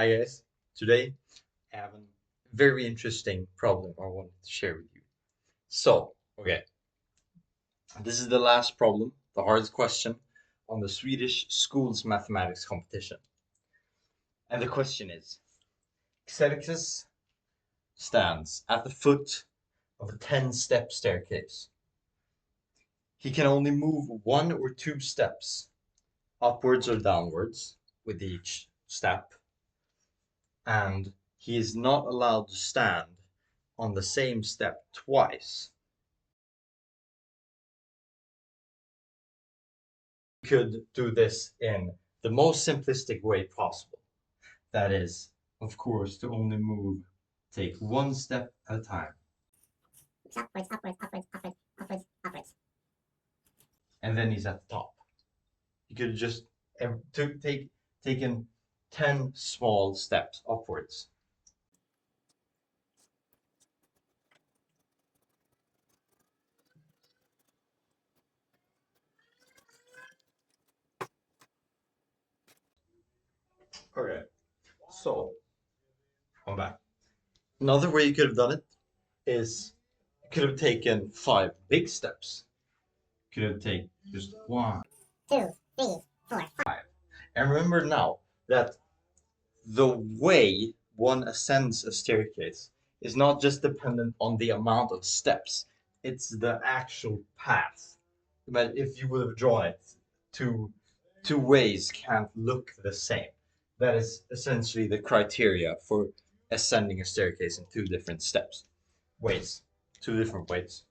Hi guys, today I have a very interesting problem I wanted to share with you. Okay, this is the last problem, the hardest question on the Swedish schools mathematics competition. And the question is, Xerxes stands at the foot of a 10-step staircase. He can only move 1 or 2 steps, upwards or downwards, with each step, and he is not allowed to stand on the same step twice. You could do this in the most simplistic way possible. That is, of course, to only take 1 step at a time. Upwards, upwards, upwards, upwards, upwards, upwards. And then he's at the top. You could just taken 10 small steps upwards. Okay, so come back. Another way you could have done it is you could have taken 5 big steps. You could have taken just 1, 2, 3, 4, 5. And remember now that the way one ascends a staircase is not just dependent on the amount of steps, it's the actual path. But if you would have drawn it, two ways can't look the same. That is essentially the criteria for ascending a staircase in 2 different ways. 2 different ways.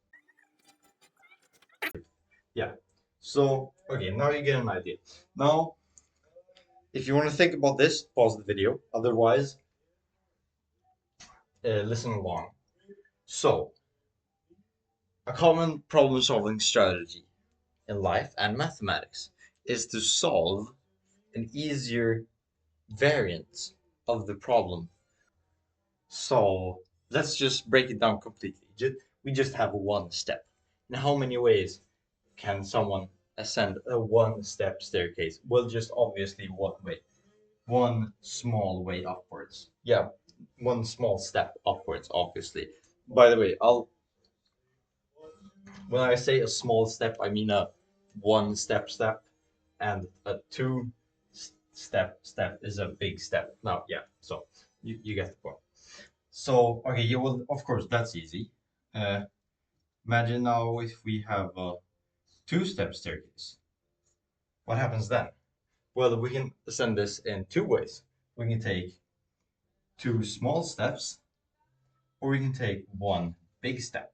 Yeah. So, okay, now you get an idea. Now, if you want to think about this, pause the video. Otherwise, listen along. So, a common problem-solving strategy in life and mathematics is to solve an easier variant of the problem. So, let's just break it down completely. We just have 1 step. In how many ways can someone ascend a 1-step staircase? Well, just obviously 1 way. 1 small way upwards. Yeah, 1 small step upwards, obviously. By the way, when I say a small step, I mean a 1 step, and a 2 step is a big step. Now, yeah, so you get the point. So, okay, you will, of course, that's easy. Imagine now if we have a 2-step staircase. What happens then? Well, we can ascend this in 2 ways. We can take 2 small steps, or we can take 1 big step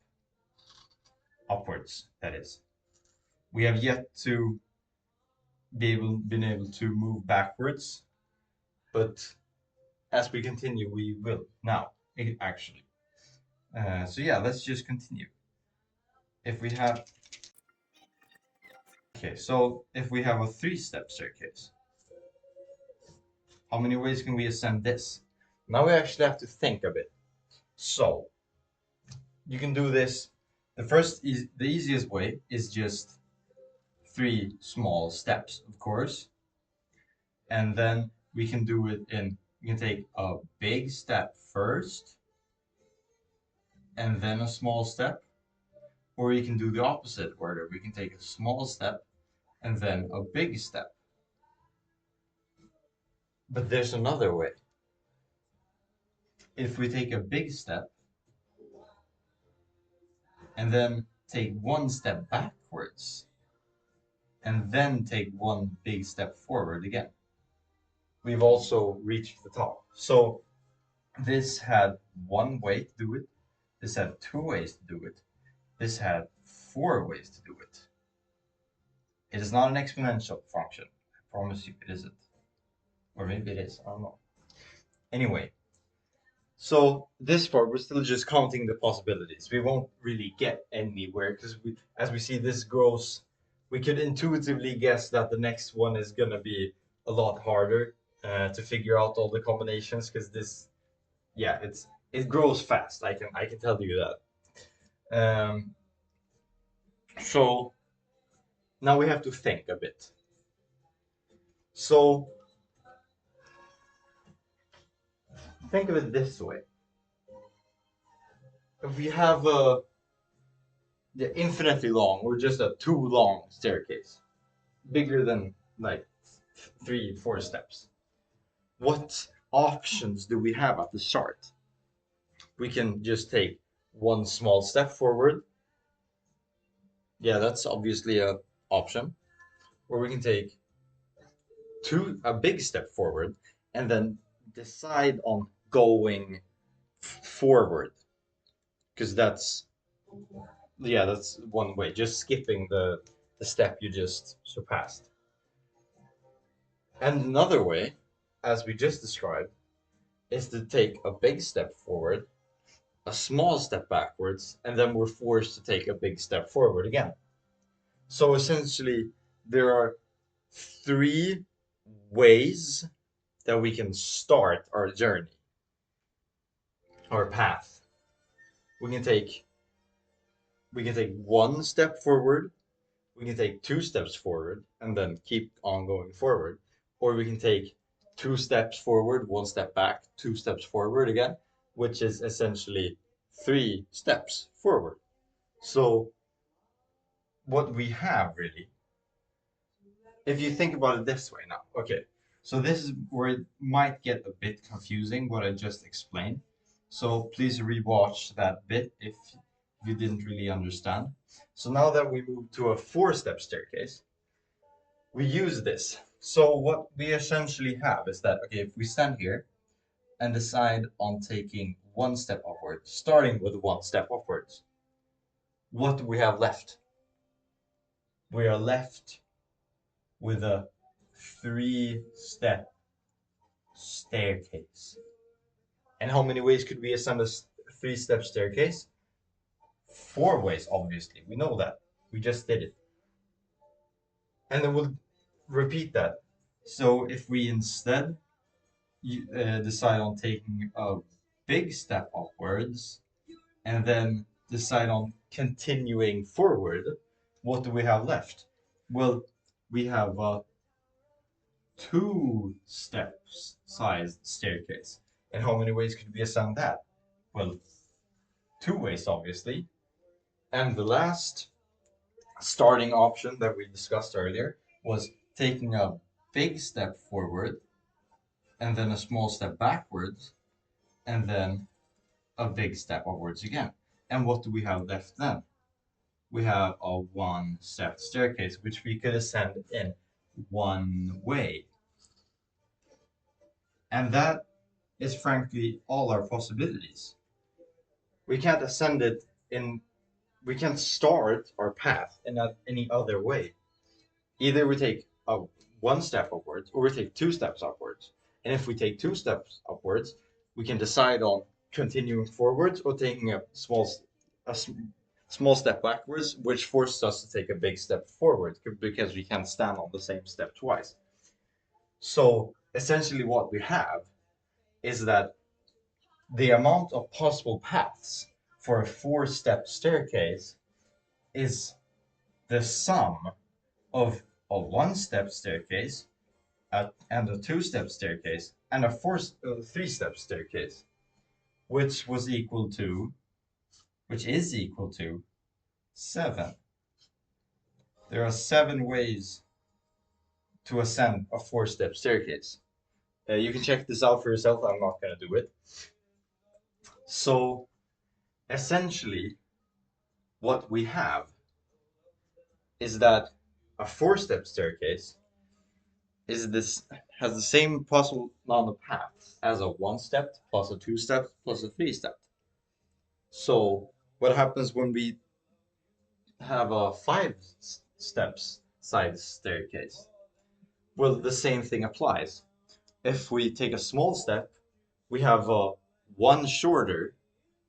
upwards, that is. We have yet to been able to move backwards, but as we continue, we will now, actually. So yeah, let's just continue. If we have, okay, so if we have a 3-step staircase, how many ways can we ascend this? Now we actually have to think a bit. So you can do this. The easiest way is just 3 small steps, of course. And then we can do it we can take a big step first, and then a small step. Or you can do the opposite order. We can take a small step and then a big step. But there's another way. If we take a big step and then take 1 step backwards and then take 1 big step forward again, we've also reached the top. So this had 1 way to do it. This had 2 ways to do it. This had 4 ways to do it. It is not an exponential function. I promise you it isn't. Or maybe it is, I don't know. Anyway, so this part, we're still just counting the possibilities. We won't really get anywhere because as we see this grows, we could intuitively guess that the next one is gonna be a lot harder to figure out all the combinations because yeah, it grows fast. I can tell you that. So now we have to think a bit. So think of it this way. If we have the infinitely long or just a too long staircase, bigger than like 3-4 steps, what options do we have at the start? We can just take one small step forward. Yeah, that's obviously a option. Or we can take a big step forward and then decide on going forward, because that's one way, just skipping the step you just surpassed. And another way, as we just described, is to take a big step forward, a small step backwards, and then we're forced to take a big step forward again. So essentially, there are 3 ways that we can start our journey, our path. We can take 1 step forward, we can take 2 steps forward, and then keep on going forward. Or we can take 2 steps forward, 1 step back, 2 steps forward again, which is essentially 3 steps forward. So what we have really, if you think about it this way now, okay, so this is where it might get a bit confusing what I just explained. So please rewatch that bit if you didn't really understand. So now that we move to a 4-step staircase, we use this. So what we essentially have is that, okay, if we stand here and decide on taking 1 step upwards, starting with 1 step upwards, what do we have left? We are left with a 3-step staircase. And how many ways could we ascend a 3-step staircase? 4 ways, obviously. We know that. We just did it. And then we'll repeat that. So if we instead decide on taking a big step upwards and then decide on continuing forward, what do we have left? Well, we have a 2-step sized staircase. And how many ways could we ascend that? Well, 2 ways, obviously. And the last starting option that we discussed earlier was taking a big step forward and then a small step backwards and then a big step upwards again. And what do we have left then? We have a 1-step staircase, which we could ascend in 1 way. And that is frankly all our possibilities. We can't ascend it in, we can't start our path in any other way. Either we take a 1 step upwards or we take 2 steps upwards. And if we take 2 steps upwards, we can decide on continuing forwards or taking a small step backwards, which forces us to take a big step forward because we can't stand on the same step twice. So essentially what we have is that the amount of possible paths for a 4-step staircase is the sum of a 1-step staircase and a 2-step staircase and a 3-step staircase, which is equal to 7. There are 7 ways to ascend a 4-step staircase. You can check this out for yourself. I'm not going to do it. So essentially, what we have is that a 4-step staircase has the same possible amount of paths as a 1-step plus a 2-step plus a 3-step. So what happens when we have a 5-steps side staircase? Well, the same thing applies. If we take a small step, we have a 1 shorter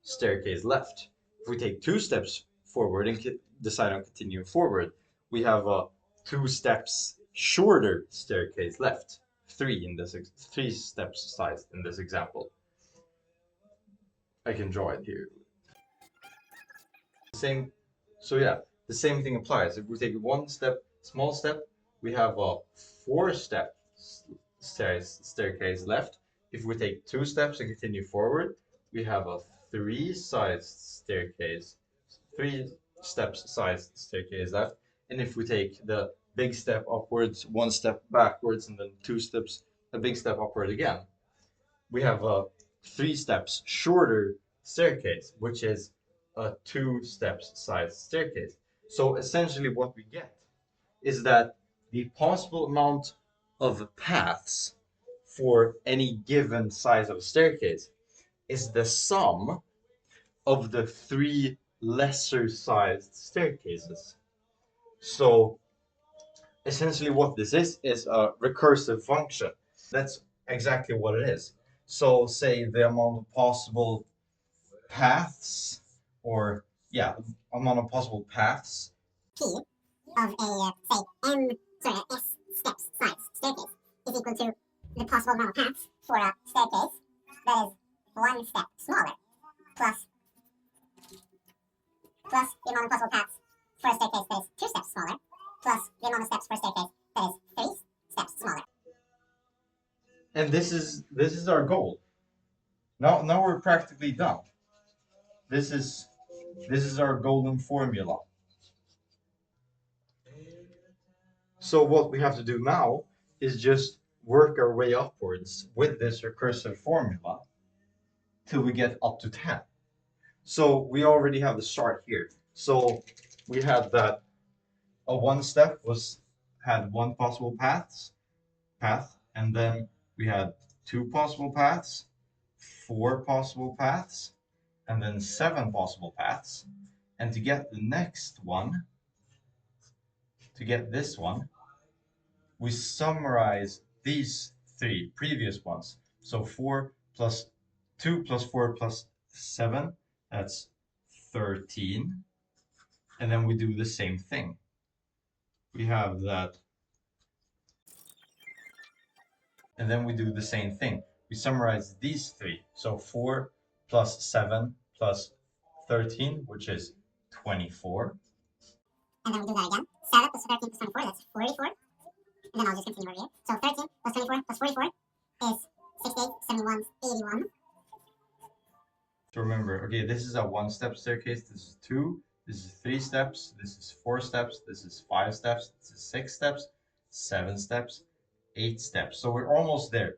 staircase left. If we take 2 steps forward and decide on continuing forward, we have a 2 steps shorter staircase left. 3 steps size in this example. I can draw it here. The same thing applies. If we take 1 small step, we have a 4-step staircase left. if we take 2 steps and continue forward, we have a 3-sized staircase, 3 steps sized staircase left. And if we take the big step upwards, 1 step backwards, and then 2 steps, a big step upward again, we have a 3 steps shorter staircase, which is a 2 steps sized staircase. So essentially what we get is that the possible amount of paths for any given size of staircase is the sum of the 3 lesser sized staircases. So essentially what this is a recursive function. That's exactly what it is. So say the amount of possible paths, or yeah, amount of possible paths P of a, say, S steps size staircase is equal to the possible amount of paths for a staircase that is 1 step smaller, plus the amount of possible paths for a staircase that is 2 steps smaller, plus the amount of steps for a staircase that is 3 steps smaller. and this is our goal. Now we're practically done. This is our golden formula. So what we have to do now is just work our way upwards with this recursive formula till we get up to 10. So we already have the start here. So we had that a 1 step had 1 possible path, and then we had 2 possible paths, 4 possible paths, and then 7 possible paths. And to get the next one, to get this one, we summarize these 3 previous ones. So 4 plus 2 plus 4 plus 7, that's 13. And then we do the same thing. We have that. And then we do the same thing. We summarize these 3. So 4 plus 7 plus 13, which is 24. And then we do that again. 7 plus 13 plus 24, that's 44. And then I'll just continue over here. So 13 plus 24 plus 44 is 68, 71, 81. So remember, okay, this is a 1-step staircase, this is 2, this is 3 steps, this is 4 steps, this is 5 steps, this is 6 steps, 7 steps, 8 steps. So we're almost there.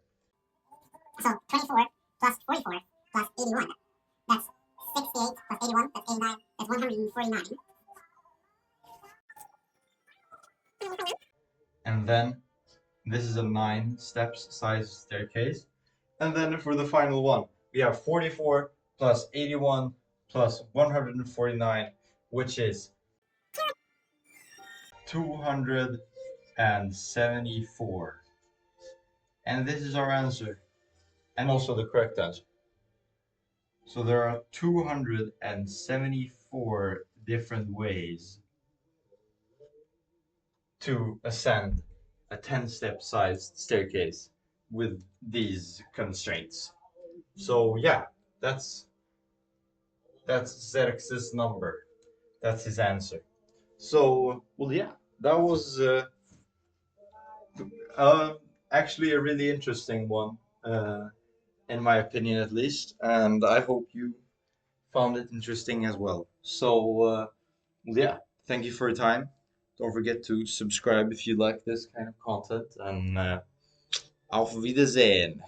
So 24 plus 44 plus 81, that's 68 plus 81, that's 89, that's 149. And then this is a 9 steps size staircase. And then for the final one, we have 44 plus 81 plus 149, which is 274. And this is our answer, and also the correct answer. So there are 274 different ways to ascend a 10-step sized staircase with these constraints. So yeah, that's Xerxes' number. That's his answer. So, well, yeah, that was actually a really interesting one, in my opinion at least, and I hope you found it interesting as well. So, yeah, thank you for your time. Don't forget to subscribe if you like this kind of content, and auf Wiedersehen.